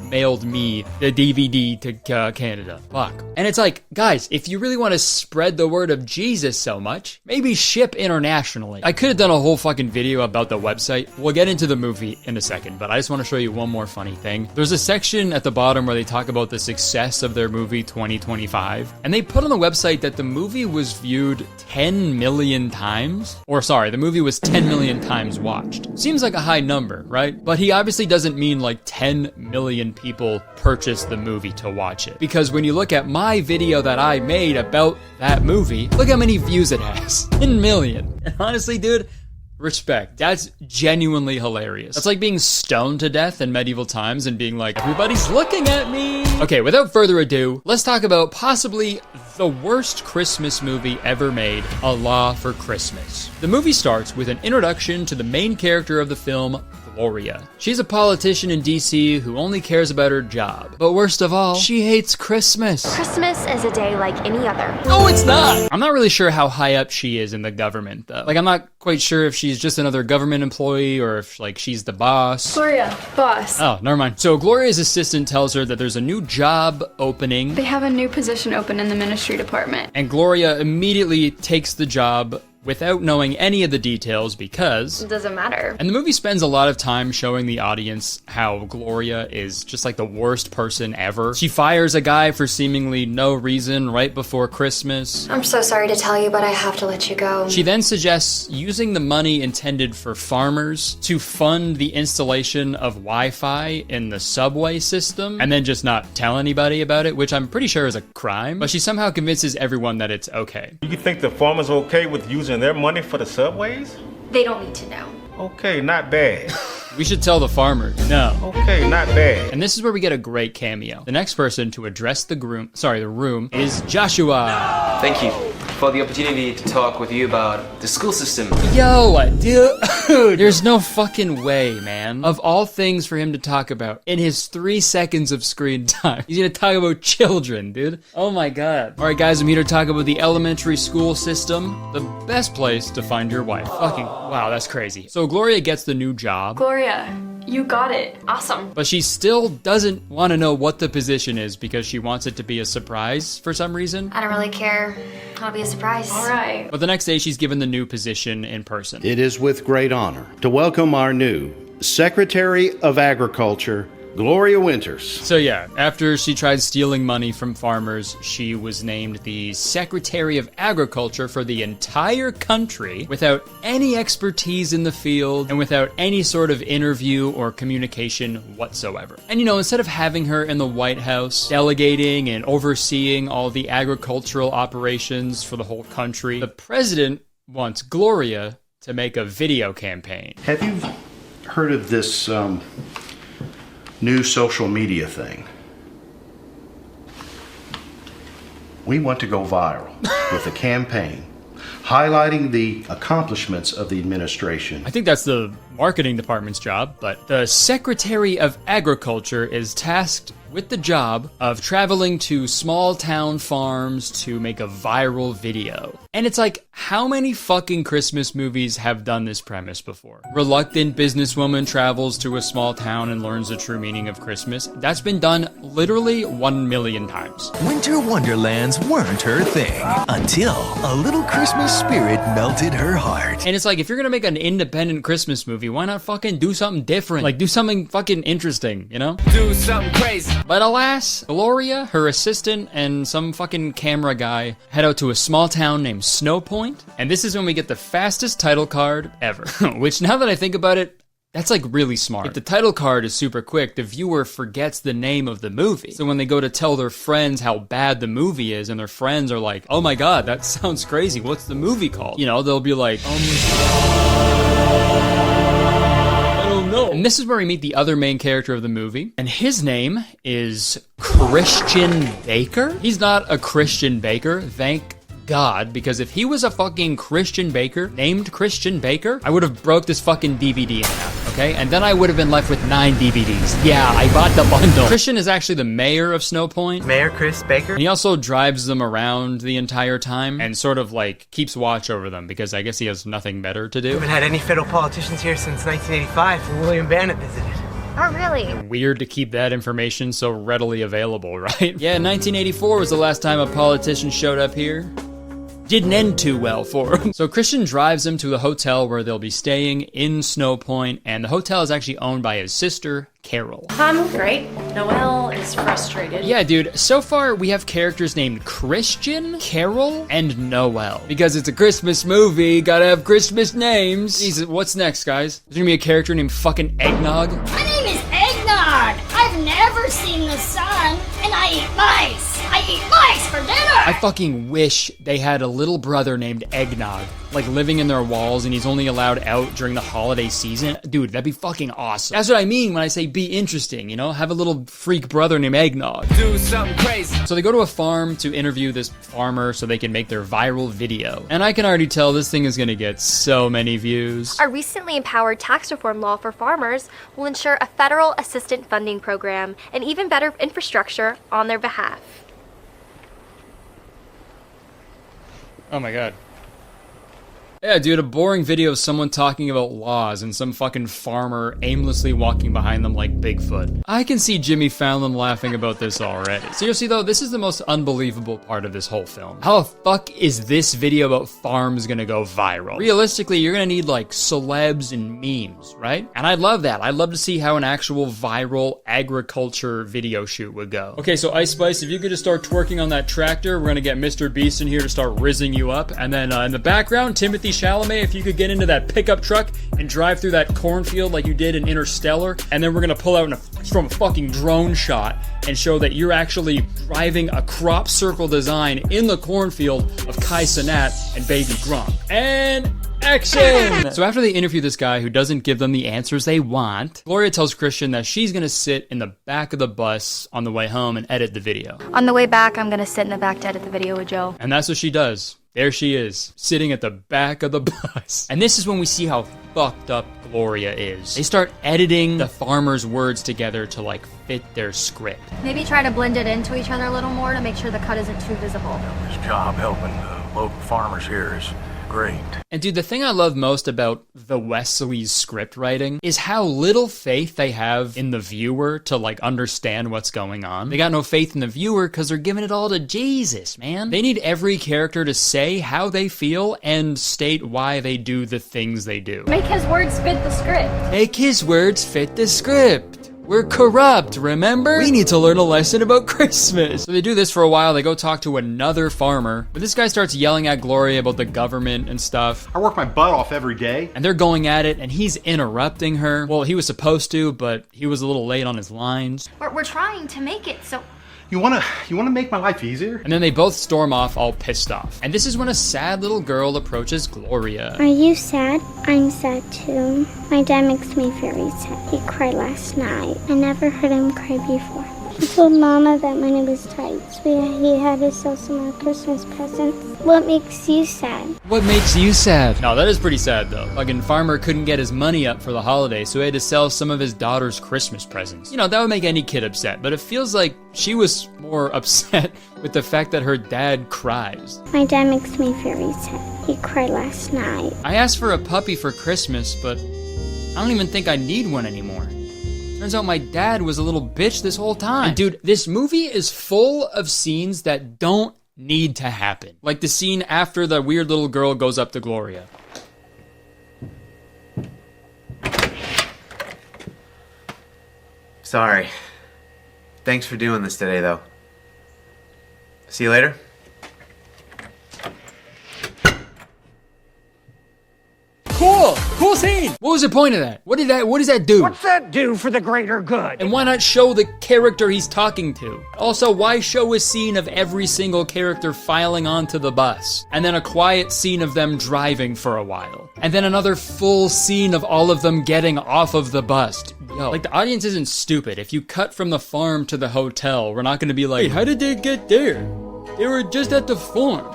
mailed me the DVD to Canada. Fuck. And it's like, guys, if you really want to spread the word of Jesus so much, maybe ship internationally. I could have done a whole fucking video about the website. We'll get into the movie in a second, but I just want to show you one more funny thing. There's a section at the bottom where they talk about the success of their movie 2025, and they put on the website that the movie was viewed 10 million times. Or sorry, the movie was 10 million times watched. Seems like a high number, right? But he obviously doesn't mean like 10 million people purchased the movie to watch it. Because when you look at my video that I made about that movie, look how many views it has. 10 million. And honestly, dude, respect. That's genuinely hilarious. That's like being stoned to death in medieval times and being like, everybody's looking at me. Okay, without further ado, let's talk about possibly the worst Christmas movie ever made, A Law for Christmas. The movie starts with an introduction to the main character of the film, Gloria. She's a politician in DC who only cares about her job. But worst of all, she hates Christmas. Christmas is a day like any other. No, it's not! I'm not really sure how high up she is in the government, though. Like, I'm not quite sure if she's just another government employee or if, like, she's the boss. Gloria, boss. Oh, never mind. So Gloria's assistant tells her that there's a new job opening. They have a new position open in the ministry department. And Gloria immediately takes the job without knowing any of the details because It doesn't matter. And the movie spends a lot of time showing the audience how Gloria is just like the worst person ever. She fires a guy for seemingly no reason right before Christmas. I'm so sorry to tell you, but I have to let you go. She then suggests using the money intended for farmers to fund the installation of Wi-Fi in the subway system and then just not tell anybody about it, which I'm pretty sure is a crime, but she somehow convinces everyone that it's okay. You think the farmers are okay with using their money for the subways? They don't need to know. Okay, not bad. We should tell the farmers. No. Okay, not bad. And this is where we get a great cameo. The next person to address the room is Joshua. Thank you for the opportunity to talk with you about the school system. Yo, dude, there's no fucking way, man. Of all things for him to talk about in his 3 seconds of screen time, he's gonna talk about children, dude. Oh my god. All right, guys, I'm here to talk about the elementary school system, the best place to find your wife. Fucking, wow, that's crazy. So Gloria gets the new job. Gloria, you got it. Awesome. But she still doesn't want to know what the position is because she wants it to be a surprise for some reason. I don't really care. It'll be a surprise. All right. But the next day, she's given the new position in person. It is with great honor to welcome our new Secretary of Agriculture, Gloria Winters. So yeah, after she tried stealing money from farmers, she was named the Secretary of Agriculture for the entire country without any expertise in the field and without any sort of interview or communication whatsoever. And you know, instead of having her in the White House delegating and overseeing all the agricultural operations for the whole country, the president wants Gloria to make a video campaign. Have you heard of this new social media thing? We want to go viral with a campaign highlighting the accomplishments of the administration. I think that's the marketing department's job, but the Secretary of Agriculture is tasked with the job of traveling to small town farms to make a viral video. And it's like, how many fucking Christmas movies have done this premise before? Reluctant businesswoman travels to a small town and learns the true meaning of Christmas. That's been done literally 1 million times. Winter wonderlands weren't her thing until a little Christmas spirit melted her heart. And it's like, if you're gonna make an independent Christmas movie, why not fucking do something different? Like, do something fucking interesting, you know? Do something crazy. But alas, Gloria, her assistant, and some fucking camera guy head out to a small town named Snow Point. And this is when we get the fastest title card ever. Which, now that I think about it, that's like really smart. If the title card is super quick, the viewer forgets the name of the movie. So when they go to tell their friends how bad the movie is, and their friends are like, oh my god, that sounds crazy, what's the movie called? You know, they'll be like, and this is where we meet the other main character of the movie, and his name is Christian Baker. He's not a Christian Baker, thank God, because if he was a fucking Christian Baker, named Christian Baker, I would have broke this fucking DVD in half, okay? And then I would have been left with 9 DVDs. Yeah, I bought the bundle. Christian is actually the mayor of Snow Point. Mayor Chris Baker? And he also drives them around the entire time and sort of like keeps watch over them because I guess he has nothing better to do. We haven't had any federal politicians here since 1985 when William Bannon visited. Oh, really? Weird to keep that information so readily available, right? Yeah, 1984 was the last time a politician showed up here. Didn't end too well for him. So Christian drives him to the hotel where they'll be staying in Snow Point, and the hotel is actually owned by his sister, Carol. Great. Noelle is frustrated. Yeah, dude, so far we have characters named Christian, Carol, and Noelle. Because it's a Christmas movie, gotta have Christmas names. Jesus, what's next, guys? There's gonna be a character named fucking Eggnog. My name is Eggnog. I've never seen the sun, and I eat mice. I eat mice for dinner. I fucking wish they had a little brother named Eggnog, like living in their walls, and he's only allowed out during the holiday season. Dude, that'd be fucking awesome. That's what I mean when I say be interesting, you know? Have a little freak brother named Eggnog. Do something crazy. So they go to a farm to interview this farmer so they can make their viral video. And I can already tell this thing is gonna get so many views. Our recently empowered tax reform law for farmers will ensure a federal assistant funding program and even better infrastructure on their behalf. Oh my god. Yeah, dude, a boring video of someone talking about laws and some fucking farmer aimlessly walking behind them like Bigfoot. I can see Jimmy Fallon laughing about this already. Seriously though, this is the most unbelievable part of this whole film. How the fuck is this video about farms gonna go viral? Realistically, you're gonna need like celebs and memes, right? And I'd love that. I'd love to see how an actual viral agriculture video shoot would go. Okay, so Ice Spice, if you could just start twerking on that tractor, we're gonna get Mr. Beast in here to start rizzing you up. And then in the background, Timothy Chalamet, if you could get into that pickup truck and drive through that cornfield like you did in Interstellar, and then we're gonna pull out from a fucking drone shot and show that you're actually driving a crop circle design in the cornfield of Kai Cenat and Baby Gronk. And action! So after they interview this guy who doesn't give them the answers they want, Gloria tells Christian that she's gonna sit in the back of the bus on the way home and edit the video. On the way back, I'm gonna sit in the back to edit the video with Joe. And that's what she does. There she is, sitting at the back of the bus. And this is when we see how fucked up Gloria is. They start editing the farmer's words together to like fit their script. Maybe try to blend it into each other a little more to make sure the cut isn't too visible. This job helping the local farmers here is great. And dude, the thing I love most about the Wesley's script writing is how little faith they have in the viewer to like understand what's going on. They got no faith in the viewer because they're giving it all to Jesus, man. They need every character to say how they feel and state why they do the things they do. Make his words fit the script. Make his words fit the script. We're corrupt, remember? We need to learn a lesson about Christmas. So they do this for a while, they go talk to another farmer, but this guy starts yelling at Gloria about the government and stuff. I work my butt off every day. And they're going at it, and he's interrupting her. Well, he was supposed to, but he was a little late on his lines. We're trying to make it so... You wanna make my life easier? And then they both storm off all pissed off. And this is when a sad little girl approaches Gloria. Are you sad? I'm sad too. My dad makes me very sad. He cried last night. I never heard him cry before. He told Mama that money was tight, so he had to sell some more Christmas presents. What makes you sad? What makes you sad? No, that is pretty sad though. Fucking farmer couldn't get his money up for the holiday, so he had to sell some of his daughter's Christmas presents. You know, that would make any kid upset, but it feels like she was more upset with the fact that her dad cries. My dad makes me very sad. He cried last night. I asked for a puppy for Christmas, but I don't even think I need one anymore. Turns out my dad was a little bitch this whole time. And dude, this movie is full of scenes that don't need to happen. Like the scene after the weird little girl goes up to Gloria. Sorry. Thanks for doing this today, though. See you later. Cool scene! What was the point of that? What does that do? What's that do for the greater good? And why not show the character he's talking to? Also, why show a scene of every single character filing onto the bus? And then a quiet scene of them driving for a while. And then another full scene of all of them getting off of the bus. Yo, like the audience isn't stupid. If you cut from the farm to the hotel, we're not gonna be like, hey, how did they get there? They were just at the farm.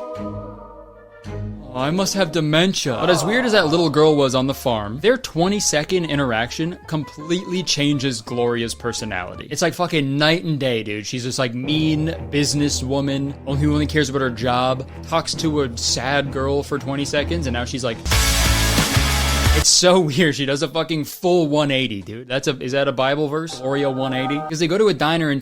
Oh, I must have dementia. But as weird as that little girl was on the farm, their 20-second interaction completely changes Gloria's personality. It's like fucking night and day, dude. She's this like mean businesswoman who only cares about her job, talks to a sad girl for 20 seconds, and now she's like... It's so weird. She does a fucking full 180, dude. Is that a Bible verse? Oreo 180? Because they go to a diner and